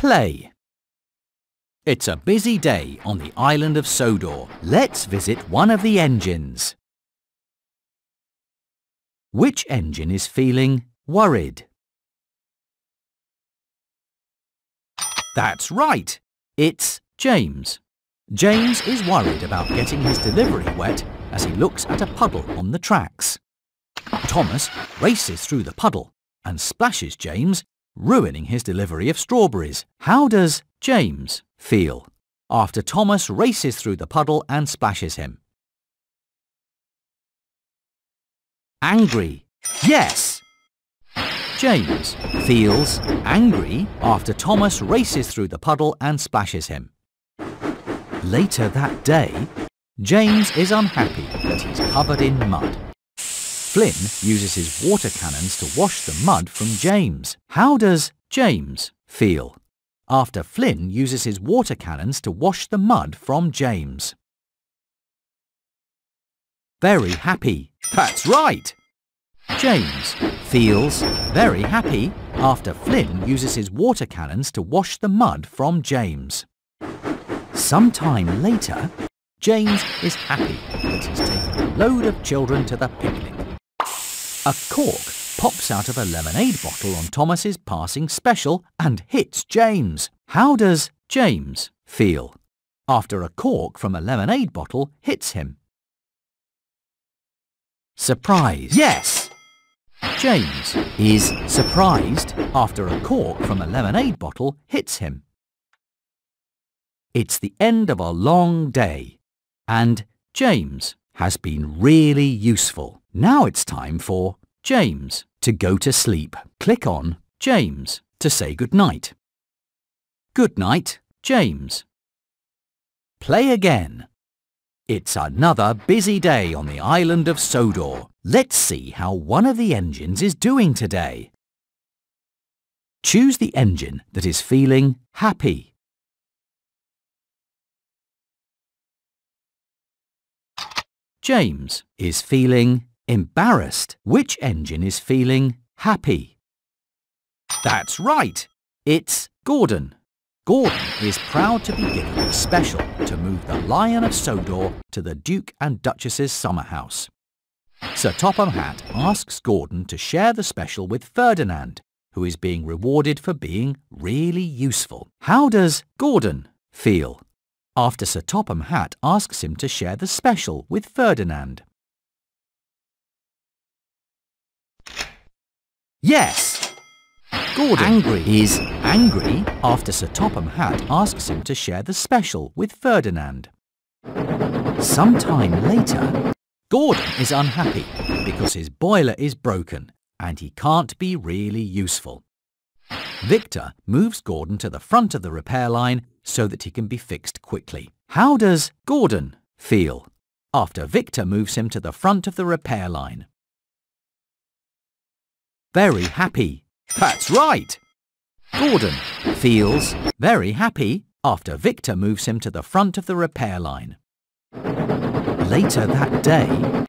Play. It's a busy day on the island of Sodor. Let's visit one of the engines. Which engine is feeling worried? That's right. It's James. James is worried about getting his delivery wet as he looks at a puddle on the tracks. Thomas races through the puddle and splashes James, ruining his delivery of strawberries. How does James feel after Thomas races through the puddle and splashes him? Angry. Yes! James feels angry after Thomas races through the puddle and splashes him. Later that day, James is unhappy that he's covered in mud. Flynn uses his water cannons to wash the mud from James. How does James feel after Flynn uses his water cannons to wash the mud from James? Very happy. That's right! James feels very happy after Flynn uses his water cannons to wash the mud from James. Sometime later, James is happy that he's taken a load of children to the picnic. A cork pops out of a lemonade bottle on Thomas's passing special and hits James. How does James feel after a cork from a lemonade bottle hits him? Surprise. Yes! James is surprised after a cork from a lemonade bottle hits him. It's the end of a long day, and James has been really useful. Now it's time for James to go to sleep. Click on James to say goodnight. Good night, James. Play again. It's another busy day on the island of Sodor. Let's see how one of the engines is doing today. Choose the engine that is feeling happy. James is feeling embarrassed. Which engine is feeling happy? That's right. It's Gordon. Gordon is proud to be given a special to move the Lion of Sodor to the Duke and Duchess's summer house. Sir Topham Hatt asks Gordon to share the special with Ferdinand, who is being rewarded for being really useful. How does Gordon feel after Sir Topham Hatt asks him to share the special with Ferdinand? Yes! Gordon is angry after Sir Topham Hatt asks him to share the special with Ferdinand. Sometime later, Gordon is unhappy because his boiler is broken and he can't be really useful. Victor moves Gordon to the front of the repair line so that he can be fixed quickly. How does Gordon feel after Victor moves him to the front of the repair line? Very happy. That's right! Gordon feels very happy after Victor moves him to the front of the repair line. Later that day,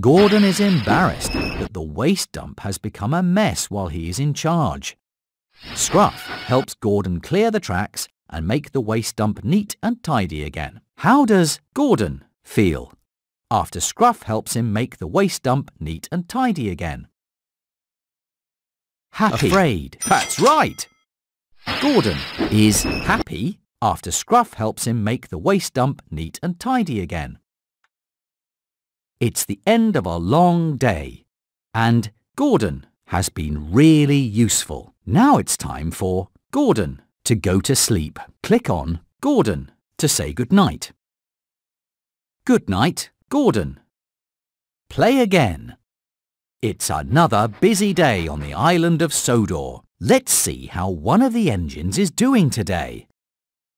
Gordon is embarrassed that the waste dump has become a mess while he is in charge. Scruff helps Gordon clear the tracks and make the waste dump neat and tidy again. How does Gordon feel after Scruff helps him make the waste dump neat and tidy again? Happy. Afraid. That's right! Gordon is happy after Scruff helps him make the waste dump neat and tidy again. It's the end of a long day, and Gordon has been really useful. Now it's time for Gordon to go to sleep. Click on Gordon to say goodnight. Good night, Gordon. Play again. It's another busy day on the island of Sodor. Let's see how one of the engines is doing today.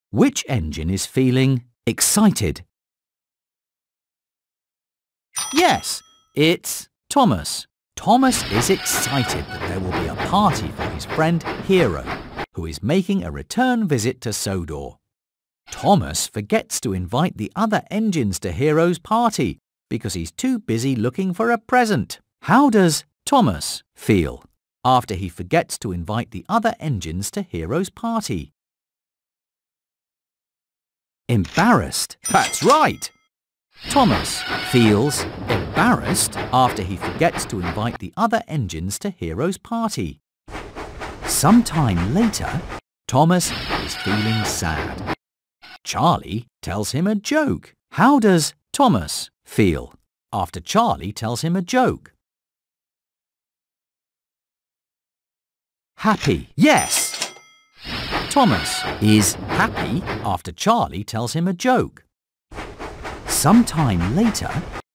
Which engine is feeling excited? Yes, it's Thomas. Thomas is excited that there will be a party for his friend Hero, who is making a return visit to Sodor. Thomas forgets to invite the other engines to Hero's party because he's too busy looking for a present. How does Thomas feel after he forgets to invite the other engines to Hero's party? Embarrassed. That's right. Thomas feels embarrassed after he forgets to invite the other engines to Hero's party. Sometime later, Thomas is feeling sad. Charlie tells him a joke. How does Thomas feel after Charlie tells him a joke? Happy. Yes! Thomas is happy after Charlie tells him a joke. Sometime later,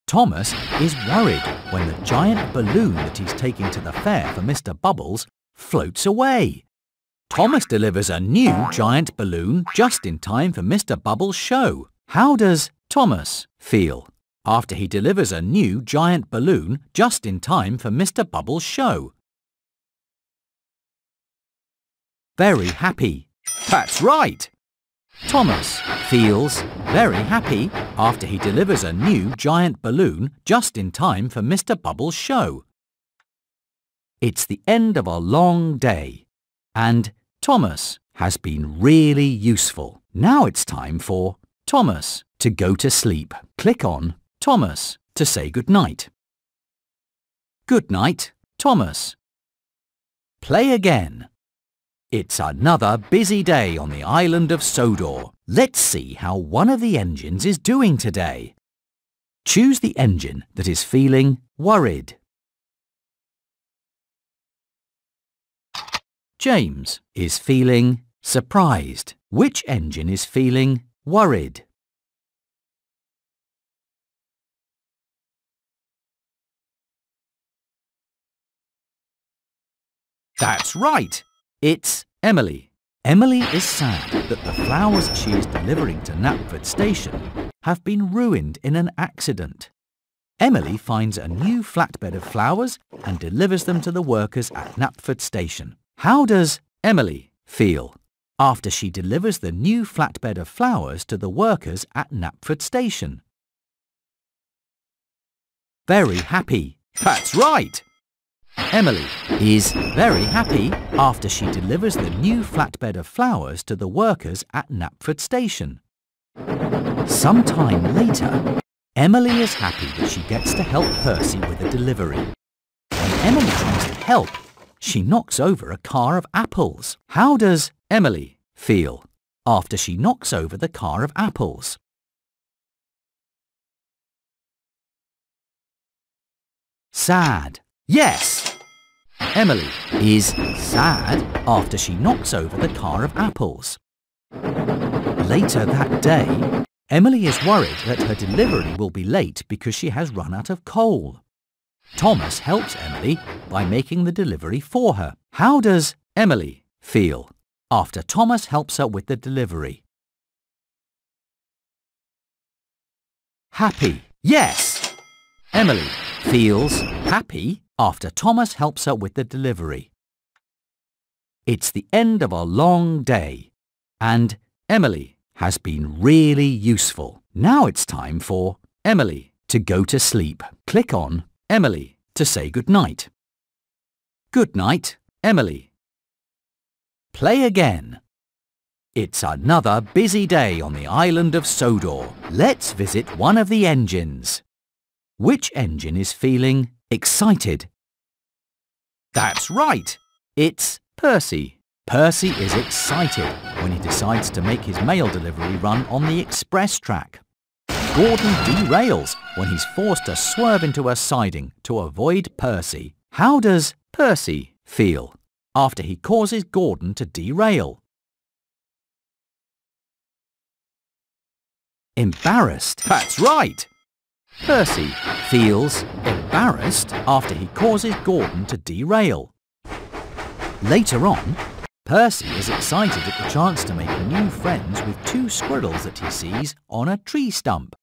Thomas is worried when the giant balloon that he's taking to the fair for Mr. Bubbles floats away. Thomas delivers a new giant balloon just in time for Mr. Bubbles' show. How does Thomas feel after he delivers a new giant balloon just in time for Mr. Bubbles' show? Very happy. That's right. Thomas feels very happy after he delivers a new giant balloon just in time for Mr. Bubbles' show. It's the end of a long day, and Thomas has been really useful. Now it's time for Thomas to go to sleep. Click on Thomas to say goodnight. Good night, Thomas. Play again. It's another busy day on the island of Sodor. Let's see how one of the engines is doing today. Choose the engine that is feeling worried. James is feeling surprised. Which engine is feeling worried? That's right. It's Emily. Emily is sad that the flowers she is delivering to Knapford Station have been ruined in an accident. Emily finds a new flatbed of flowers and delivers them to the workers at Knapford Station. How does Emily feel after she delivers the new flatbed of flowers to the workers at Knapford Station? Very happy. That's right. Emily is very happy after she delivers the new flatbed of flowers to the workers at Knapford Station. Sometime later, Emily is happy that she gets to help Percy with the delivery. When Emily tries to help, she knocks over a car of apples. How does Emily feel after she knocks over the car of apples? Sad. Yes! Emily is sad after she knocks over the car of apples. Later that day, Emily is worried that her delivery will be late because she has run out of coal. Thomas helps Emily by making the delivery for her. How does Emily feel after Thomas helps her with the delivery? Happy. Yes! Emily feels happy after Thomas helps her with the delivery. It's the end of a long day, and Emily has been really useful. Now it's time for Emily to go to sleep. Click on Emily to say goodnight. Good night, Emily. Play again. It's another busy day on the island of Sodor. Let's visit one of the engines. Which engine is feeling excited? That's right. It's Percy. Percy is excited when he decides to make his mail delivery run on the express track. Gordon derails when he's forced to swerve into a siding to avoid Percy. How does Percy feel after he causes Gordon to derail? Embarrassed. That's right. Percy feels embarrassed after he causes Gordon to derail. Later on, Percy is excited at the chance to make new friends with two squirrels that he sees on a tree stump.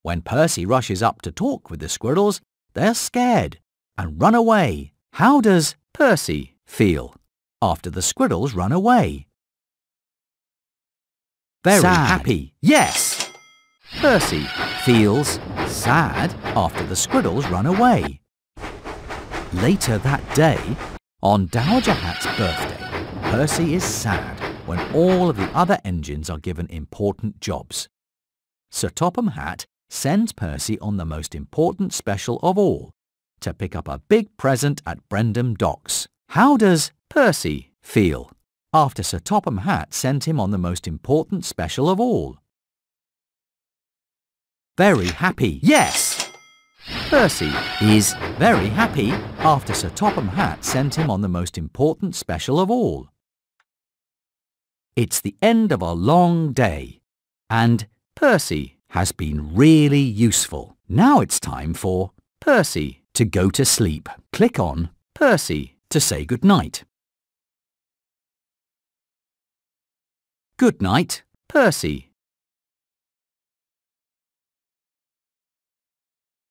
When Percy rushes up to talk with the squirrels, they're scared and run away. How does Percy feel after the squirrels run away? Very happy. Yes! Percy feels sad after the squirrels run away. Later that day, on Dowager Hat's birthday, Percy is sad when all of the other engines are given important jobs. Sir Topham Hatt sends Percy on the most important special of all, to pick up a big present at Brendam Docks. How does Percy feel after Sir Topham Hatt sent him on the most important special of all? Very happy. Yes! Percy is very happy after Sir Topham Hatt sent him on the most important special of all. It's the end of a long day, and Percy has been really useful. Now it's time for Percy to go to sleep. Click on Percy to say good night. Good night, Percy.